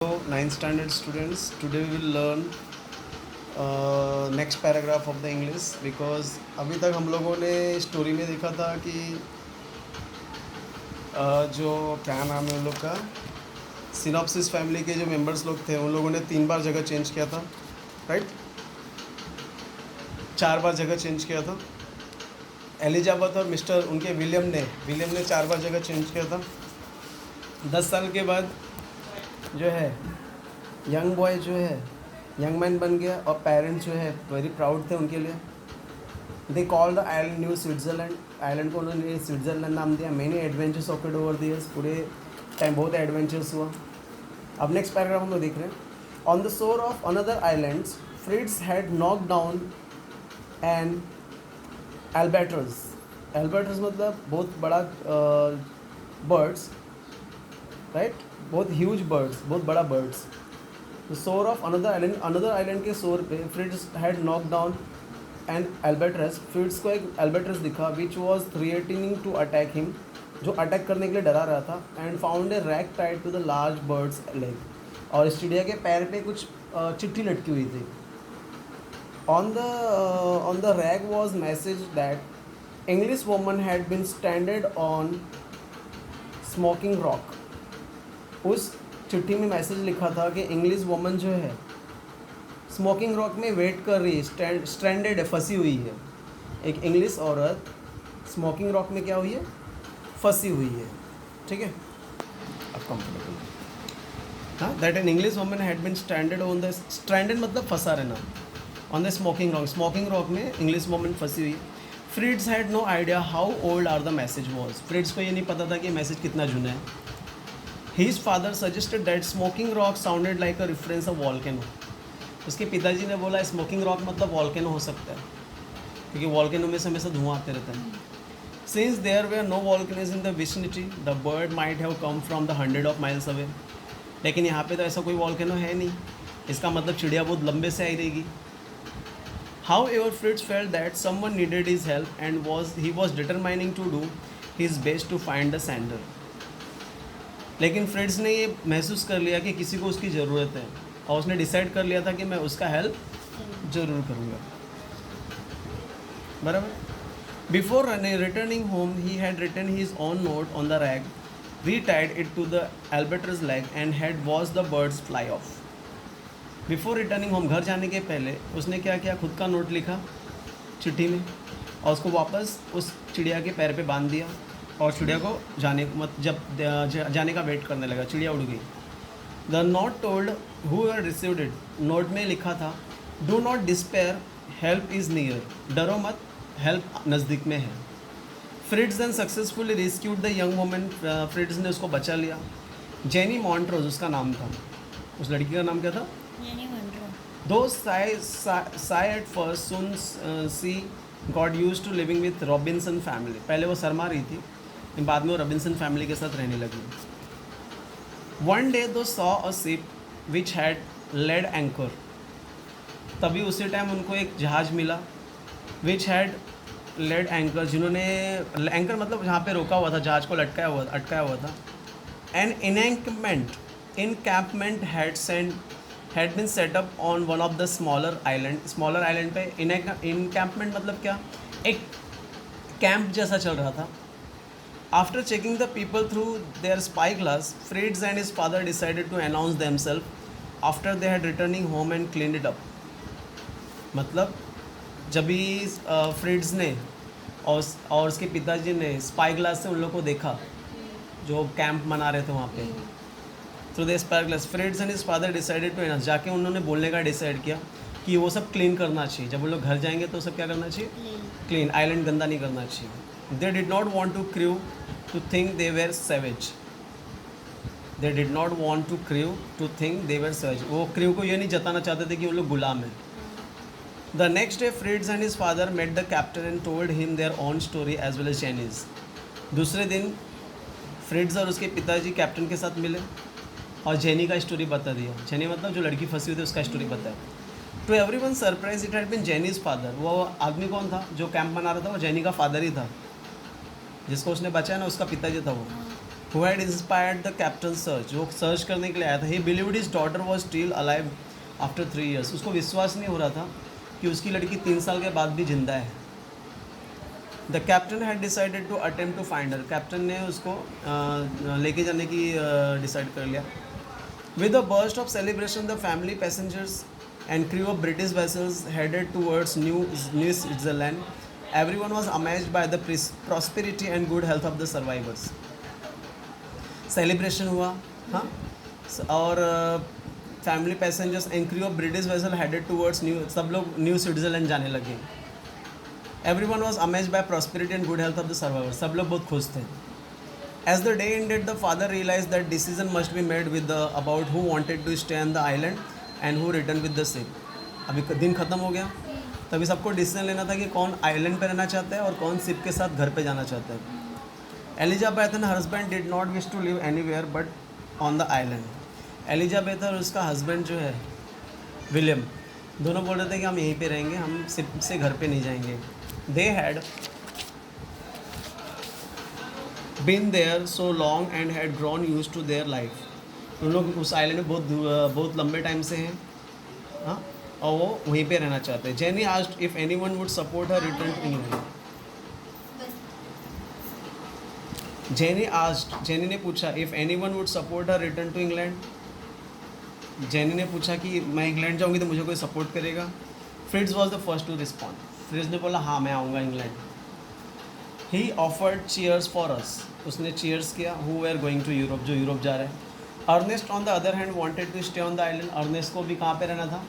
Hello, ninth standard students. Today we will learn next paragraph of the English because अभी तक हम लोगों ने स्टोरी में देखा था कि जो क्या नाम है उन लोग का सिनॉप्सिस फैमिली के जो मेंबर्स लोग थे उन लोगों ने 3 बार जगह चेंज किया था, राइट? 4 बार जगह चेंज किया था। एलिजाबेथ और मिस्टर उनके विलियम ने 4 बार जगह चेंज किया था। 10 साल के बाद जो है यंग बॉय जो है यंग मैन बन गया और पेरेंट्स जो है वेरी प्राउड थे उनके लिए। They call the island New Switzerland. Island को उन्होंने स्विट्ज़रलैंड नाम दिया। Many adventures occurred over the years. पूरे टाइम बहुत एडवेंचर्स हुआ। अब नेक्स्ट पैराग्राफ हम लोग देख रहे हैं। On the shore of another islands Fritz had knock down and albatross. Albatross मतलब बहुत बड़ा बर्ड्स, राइट? बहुत ह्यूज बर्ड्स, बहुत बड़ा birds. The shore of another island के शोर पे Fritz had knock down and albatross. Fritz को एक एल्बेट्रस दिखा which was threatening to attack him, जो अटैक करने के लिए डरा रहा था। And found a rag tied to the large bird's leg. और इस चिड़िया के पैर पे कुछ चिट्ठी लटकी हुई थी। On the rag was message that English woman had been standed on smoking rock. उस चिट्ठी में मैसेज लिखा था कि इंग्लिश वुमन जो है स्मोकिंग रॉक में वेट कर रही है, स्ट्रैंडेड है, फंसी हुई है। एक इंग्लिश औरत स्मोकिंग रॉक में क्या हुई है? फंसी हुई है, ठीक है? अब कंफर्टेबल। हाँ, that an English woman had been standed on the, stranded मतलब फंसा रहना, ऑन द स्मोकिंग रॉक में इंग्लिश वुमन फंसी हुई। Fritz had no idea how old are the message was. Fritz को ये नहीं पता था कि मैसेज कितना जुना है। His father suggested that smoking rock sounded like a reference of volcano. उसके पिताजी ने बोला स्मोकिंग रॉक मतलब वॉल्केनो हो सकता है, क्योंकि वॉल्केनो में से हमेशा धुआं आते रहता है। Since there were no volcanoes in the vicinity, the bird might have come from the 100 miles away. लेकिन यहाँ पे तो ऐसा कोई वॉल्केनो है नहीं, इसका मतलब चिड़िया बहुत लंबे से आई रहेगी। However, Fritz felt that someone needed his help and he was determining to do his best to find the sender. लेकिन फ्रिट्स ने ये महसूस कर लिया कि किसी को उसकी ज़रूरत है और उसने डिसाइड कर लिया था कि मैं उसका हेल्प ज़रूर करूँगा, बराबर। Before returning home he had written his own note on the rag, retied it to the albatross leg and had watch the birds fly off. Before returning home, घर जाने के पहले उसने क्या किया? खुद का नोट लिखा चिट्ठी में और उसको वापस उस चिड़िया के पैर पे बांध दिया और चिड़िया को जाने का वेट करने लगा। चिड़िया उड़ गई। The note told who had received it. Note में लिखा था, do not despair, help is near. डरो मत, हेल्प नज़दीक में है। Fritz then successfully rescued the young woman. Fritz ने उसको बचा लिया। जेनी मॉन्ट्रोज उसका नाम था। उस लड़की का नाम क्या था? Jenny Montrose. Though shy at first, soon she got used to living with Robinson family. पहले वो शर्मा रही थी, बाद में वो रॉबिन्सन फैमिली के साथ रहने लगी। One day they saw a ship which had laid anchor. तभी उसी टाइम उनको एक जहाज़ मिला, विच हैड लेड एंकर, जिन्होंने, एंकर मतलब जहाँ पे रोका हुआ था, जहाज़ को अटकाया हुआ था। An encampment had been set up on one of the smaller island पे इनकैम्पमेंट मतलब क्या? एक कैंप जैसा चल रहा था। After checking the people through their spyglass, Fritz and his father decided to announce themselves after they had returning home and cleaned it up. मतलब जब भी फ्रिट्स ने और उसके पिताजी ने स्पाई ग्लास से उन लोग को देखा जो कैंप मना रहे थे वहाँ पे, through the spy glass Fritz and his father decided to announce. जाके उन्होंने बोलने का डिसाइड किया कि वो सब क्लीन करना चाहिए। जब वो लोग घर जाएंगे तो सब क्या करना चाहिए? क्लीन। आइलैंड गंदा नहीं करना चाहिए। They did not want to crew to think they were savage. They did not want to crew to think they were savage. वो क्रू को ये नहीं जताना चाहते थे कि वो लोग गुलाम हैं। The next day, Fritz and his father met the captain and told him their own story as well as Jenny's. दूसरे दिन फ्रिट्स और उसके पिताजी कैप्टन के साथ मिले और जेनी का स्टोरी बता दिया। जेनी मतलब जो लड़की फंसी हुई थी उसका स्टोरी बताया। To everyone surprise it had been Jenny's father. वो आदमी कौन था जो कैंप बना रहा था? वो जेनी का फादर ही था, जिसको उसने बचाया ना, उसका पिताजी था वो। Who had inspired the captain search, जो सर्च करने के लिए आया था. ही believed his daughter was still alive after 3 years. उसको विश्वास नहीं हो रहा था कि उसकी लड़की 3 साल के बाद भी जिंदा है. The captain had decided to attempt to find her. Captain ने उसको लेके जाने की डिसाइड कर लिया. With the burst of celebration the family passengers and crew of British vessels headed towards New Switzerland. Everyone was amazed by the prosperity and good health of the survivors. Celebration हुआ, हाँ, और family passengers and crew of British vessel headed towards सब लोग new Switzerland जाने लगे. Everyone was amazed bye prosperity and good health of the survivors. सब लोग बहुत खुश थे. As the day ended, the father realized that decision must be made with the about who wanted to stay on the island and who returned with the ship. अभी दिन ख़त्म हो गया, तभी सबको डिसीजन लेना था कि कौन आइलैंड पे रहना चाहता है और कौन शिप के साथ घर पे जाना चाहता है. Elizabeth and husband did not wish to live anywhere but on the island. Elizabeth और उसका हस्बैंड जो है विलियम, दोनों बोल रहे थे कि हम यहीं पे रहेंगे, हम शिप से घर पे नहीं जाएंगे. They had been there so long and had grown used to their life. उन लोग उस आइलैंड में बहुत लंबे टाइम से हैं, हाँ, और वो वहीं पे रहना चाहते हैं. Jenny asked if anyone would support her return to England. Jenny ने पूछा if anyone would support her return to England. Jenny ने पूछा कि मैं इंग्लैंड जाऊंगी तो मुझे कोई सपोर्ट करेगा. Fritz was the first to respond. Fritz ने बोला हाँ मैं आऊँगा England. He offered cheers for us. उसने चीयर्स किया. हु वे आर गोइंग टू यूरोप, जो यूरोप जा रहे हैं. Ernest on the other hand wanted to stay on the island. Ernest को भी कहाँ पे रहना था,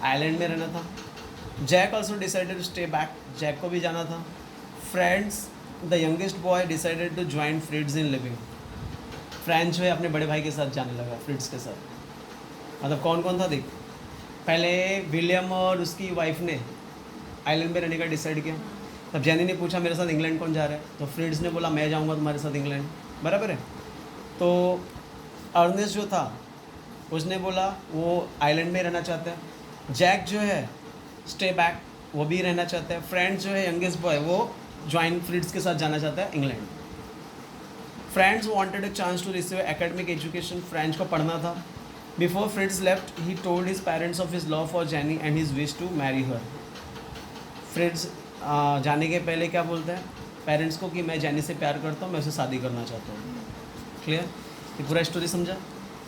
आइलैंड में रहना था. Jack also decided to stay back. Jack को भी जाना था. Friends the youngest boy decided to join Fritz in living. French जो है अपने बड़े भाई के साथ जाने लगा, फ्रिट्ज के साथ. मतलब कौन कौन था देख, पहले विलियम और उसकी वाइफ ने आइलैंड में रहने का डिसाइड किया. तब जेनी ने पूछा मेरे साथ इंग्लैंड कौन जा रहा है, तो फ्रिट्ज ने बोला मैं जाऊंगा तुम्हारे साथ इंग्लैंड. बराबर है. तो अर्नेस्ट जो था उसने बोला वो आइलैंड में रहना चाहता है. जैक जो है स्टे बैक, वो भी रहना चाहता है. फ्रेंड्स जो है यंगेस्ट बॉय वो ज्वाइन फ्रिट्ज के साथ जाना चाहता है England. Friends wanted a chance to receive academic education. French को पढ़ना था. Before Fritz left he told his parents of his love for Jenny and his wish to marry her. Fritz जाने के पहले क्या बोलता है पेरेंट्स को कि मैं जेनी से प्यार करता हूँ, मैं उसे शादी करना चाहता हूँ. क्लियर, ये पूरा स्टोरी समझा.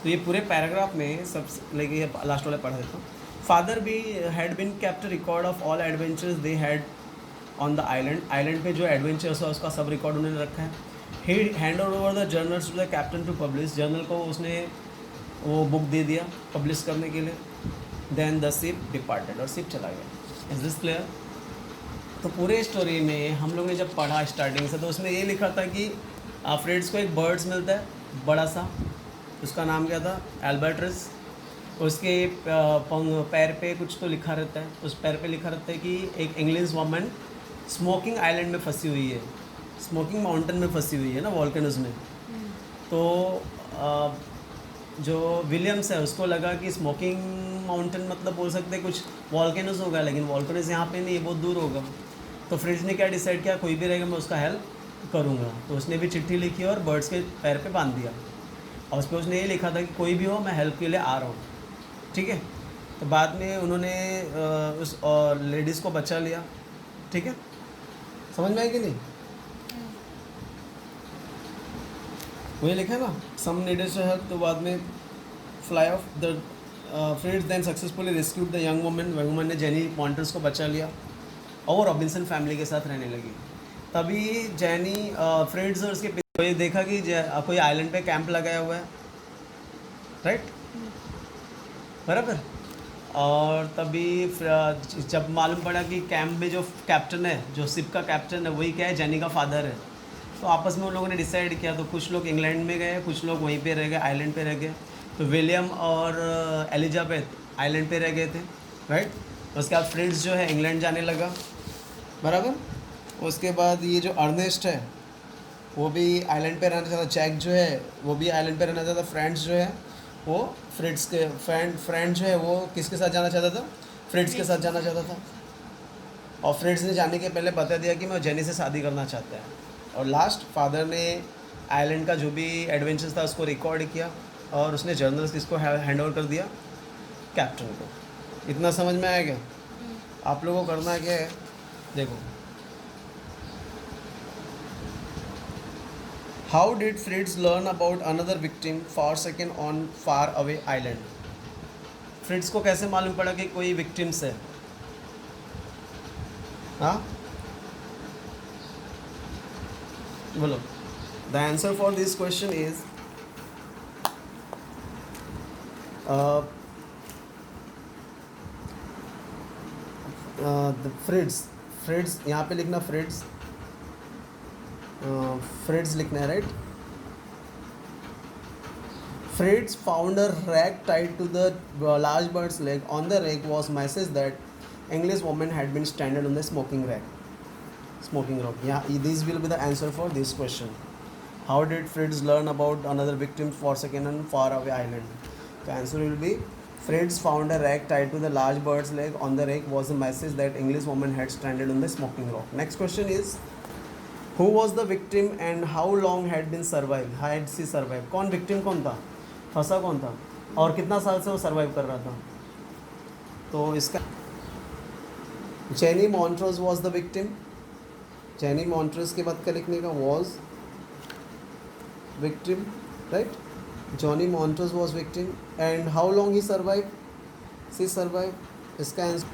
तो ये पूरे पैराग्राफ में सब लेके ये लास्ट वाला पढ़ा देता हूँ. फादर भी had been kept record of all adventures they had on the island. Island पे जो एडवेंचर्स है उसका सब रिकॉर्ड उन्होंने रखा है. He hand over the journals to the captain to publish. Journal को उसने वो बुक दे दिया पब्लिश करने के लिए. देन द शिप डिपार्टेड, और शिप चला गया. Is this clear. तो पूरे स्टोरी में हम लोग ने जब पढ़ा स्टार्टिंग से तो उसमें ये लिखा था कि फ्रिट्ज को एक बर्ड्स मिलता है बड़ा सा, उसका नाम क्या था, एल्बर्ट्रस. उसके पैर पे कुछ तो लिखा रहता है, उस पैर पे लिखा रहता है कि एक इंग्लिश वुमन स्मोकिंग आइलैंड में फंसी हुई है, स्मोकिंग माउंटेन में फंसी हुई है ना, वॉल्केनोज में. तो जो विलियम्स है उसको लगा कि स्मोकिंग माउंटेन मतलब बोल सकते हैं कुछ वॉल्केनोज होगा, लेकिन वॉल्केनोज यहाँ पे नहीं है, बहुत दूर होगा. तो फ्रिट्ज ने क्या डिसाइड किया, कोई भी रहेगा मैं उसका हेल्प करूँगा. तो उसने भी चिट्ठी लिखी और बर्ड्स के पैर पे बांध दिया. और उस पर उसने ये लिखा था कि कोई भी हो मैं हेल्प के लिए आ रहा हूँ. ठीक है. तो बाद में उन्होंने उस लेडीज़ को बचा लिया. ठीक है, समझ में आई कि नहीं. वही लिखा है ना, सम नीडेड टू हेल्प. तो बाद में fly off the Fritz then successfully rescued the young woman. Woman ने जेनी पॉइंटर्स को बचा लिया और रॉबिन्सन फैमिली के साथ रहने लगी. तभी जेनी फ्रिट्ज और उसके पिता देखा कि कोई आइलैंड पे कैंप लगाया हुआ है, राइट, बराबर. और तभी जब मालूम पड़ा कि कैंप में जो कैप्टन है, जो शिप का कैप्टन है, वही क्या है, जेनी का फादर है. तो आपस में उन लोगों ने डिसाइड किया. तो कुछ लोग इंग्लैंड में गए, कुछ लोग वहीं पे रह गए, आइलैंड पे रह गए. तो विलियम और एलिजाबेथ आइलैंड पे रह गए थे, राइट. उसके बाद फ्रिट्ज जो है इंग्लैंड जाने लगा, बराबर. उसके बाद ये जो अर्नेस्ट है वो भी आइलैंड पे रहना चाहता. जैक जो है वो भी आइलैंड पे रहना चाहता. फ्रेंड्स जो है वो फ्रिट्ज के फ्रेंड जो है वो किसके साथ जाना चाहता था, फ्रिट्ज के साथ जाना चाहता था. और फ्रिट्ज ने जाने के पहले बता दिया कि मैं जेनी से शादी करना चाहता है. और लास्ट फादर ने आइलैंड का जो भी एडवेंचर्स था उसको रिकॉर्ड किया और उसने जर्नल्स इसको हैंड ओवर कर दिया कैप्टन को। इतना समझ में आया क्या? आप लोगों को करना क्या है, देखो, how did Fritz learn about another victim for second on far away island? Fritz को कैसे मालूम पड़ा कि कोई विक्टिम्स है? हाँ बोलो। The answer for this question is Fritz यहाँ पे लिखना फ्रिट्ज लिखना है, right? Fritz found a rag tied to the large bird's leg. On the rag was message that English woman had been stranded on the smoking rock. Yeah, this will be the answer for this question. How did Fritz learn about another victim for second and far away island? The answer will be Fritz found a rag tied to the large bird's leg. On the rag was a message that English woman had stranded on the smoking rock. Next question is, who was the victim and how long had she survived? कौन victim कौन था, फंसा कौन था और कितना साल से वो सर्वाइव कर रहा था? तो इसका Jenny Montrose was the victim. Jenny Montrose के बाद क्या लिखने का? Was victim, right? Johnny Montrose was victim and how long he survive? She survive. इसका answer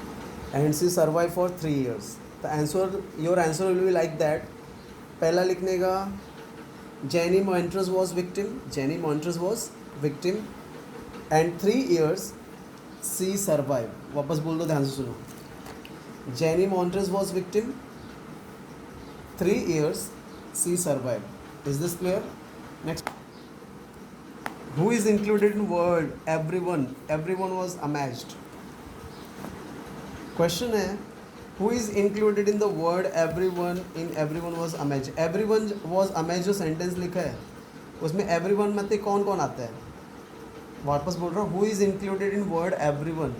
and she survive for 3 years। The answer, your answer will be like that. पहला लिखने का Jenny Montrose was victim, Jenny Montrose was victim and 3 years she survived। वापस बोल दो, ध्यान से सुनो। Jenny Montrose was victim, 3 years she survived। Is this clear? Next, who is included in word everyone? Everyone was amazed। Question है, who is included in the word everyone in everyone was amazed? Everyone was amazed जो sentence लिखा है उसमें everyone में कौन कौन आता है? वापस बोल रहा हूँ, who is included in word everyone?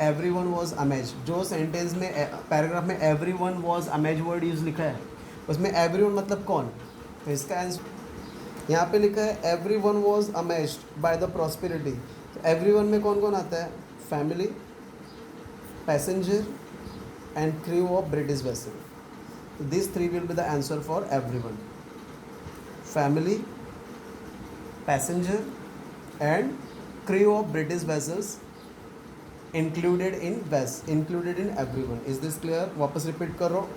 Everyone was amazed. जो सेंटेंस में पैराग्राफ में everyone was amazed word use लिखा है उसमें एवरीवन मतलब कौन? तो इसका आंसर यहाँ पे लिखा है everyone was amazed by the prosperity. तो एवरीवन में कौन कौन आता है? Family, passenger and crew of British vessel. This 3 will be the answer for everyone. Family, passenger and crew of British vessels included in everyone। Is this clear? वापस repeat कर रहा हूँ।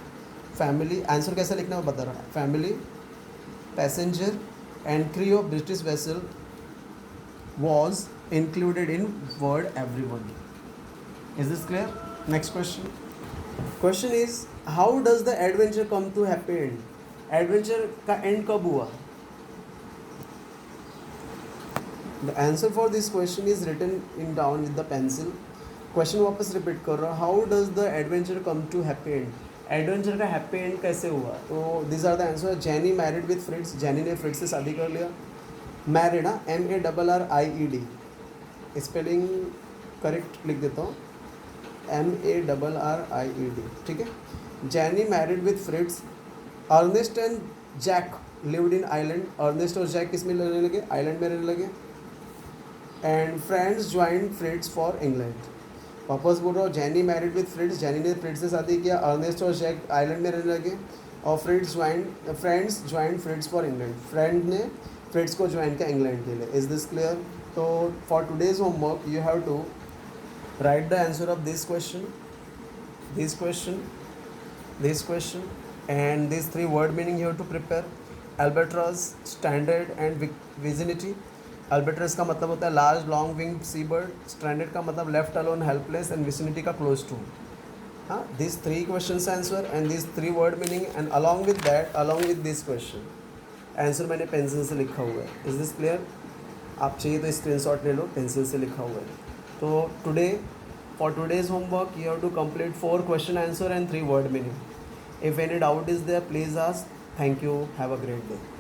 फैमिली, आंसर कैसे लिखना है बता रहा हूँ। Family, passenger and crew of British vessel was included in word everyone। Is this clear? Next question. Question is, how does the adventure come to happy end? Adventure का end कब हुआ? The answer for this question is written in down with the pencil। Question वापस repeat कर रहा हूँ। How does the adventure come to happy end? Adventure का happy end कैसे हुआ? तो this are the answer. Jenny married with Fritz, Jenny ने Fritz से शादी कर लिया। मैरिड, हाँ, MARRIED, स्पेलिंग करेक्ट लिख देता हूँ, MARRIED, ठीक है। Jenny married with Fritz. Ernest and Jack lived in island. Ernest और जैक किस में रहने लगे? आइलैंड में रहने लगे। And friends join Fritz for England. वापस बोल रहा हूँ, Jenny married with Fritz, Jenny ने फ्रिट्स से शादी किया। अर्नेस्ट और जैक आइलैंड में रहने लगे और friends join Fritz for England. Friend ने फ्रिट्स को ज्वाइन किया इंग्लैंड के लिए। Is this clear? तो for today's homework you have to write the answer of this question, this question, this question and this 3 word meaning you have to prepare. Albatross, standard and vicinity. Albatross का मतलब होता है large long wing sea bird. Stranded का मतलब left alone helpless and vicinity का close to. हाँ, this 3 question answer and this 3 word meaning and along with that, along with this question answer मैंने pencil से लिखा हुआ है। Is this clear? आप चाहिए तो स्क्रीनशॉट ले लो, पेंसिल से लिखा हुआ है। तो today for today's homework you have to complete 4 question answer and 3 word meaning. If any doubt is there please ask. Thank you, have a great day.